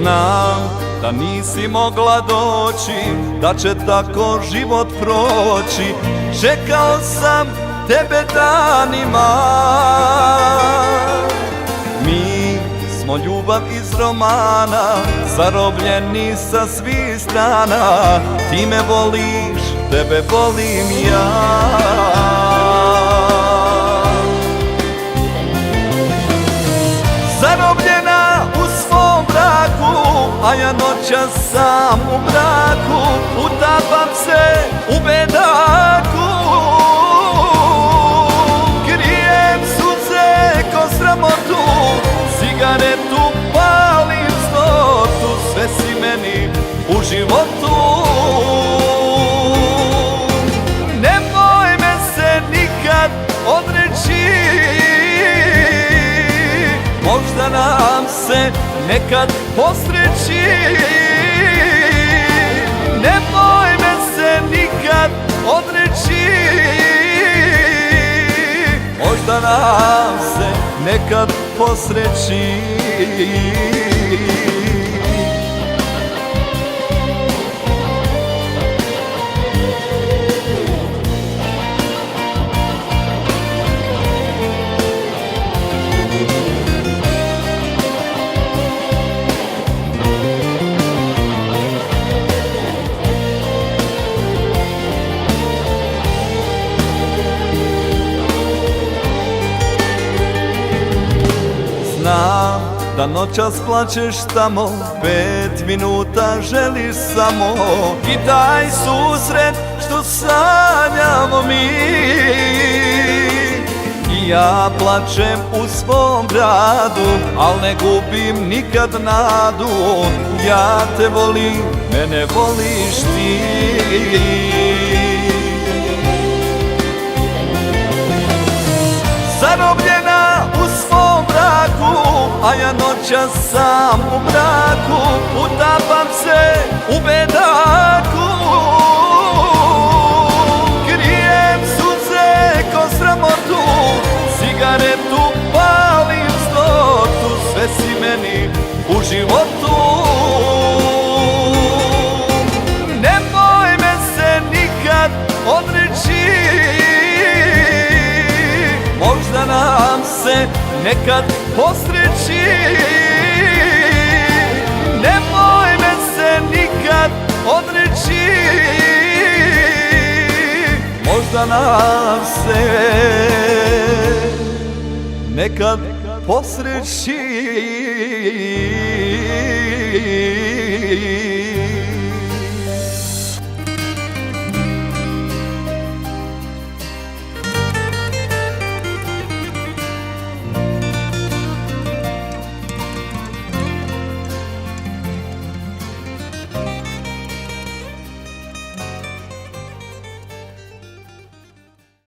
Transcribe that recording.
Znam da nisi mogla doći, da će tako život proći. Čekao sam tebe danima. Mi smo ljubav iz romana, zarobljeni sa svih strana. Ti me voliš, tebe volim ja. Zarobljena u svom braku, a ja noćas sam u mraku. Utapam se u bedaku, krijem suze ko sramotu, cigaretu palim stotu. Sve si meni u životu. Nemoj me se nikad odreći, možda nam se nekad posreći. Nemoj me se nikad odreći, možda nam se nekad posreći. Znam da noćas plačeš tamo, 5 minuta želiš samo. I taj susret što sanjamo mi. I ja plačem u svom gradu, al ne gubim nikad nadu. Ja te volim, mene voliš ti. Zarobljena u svom braku, a ja noćas sam u mraku. Utapam se u bedaku, krijem suze ko sramotu, cigaretu palim stotu. Sve si meni u životu. Nemoj me se nikad odreći, možda nam se nekad posreći. Nemoj me se nikad odreći, možda nam se nekad posreći.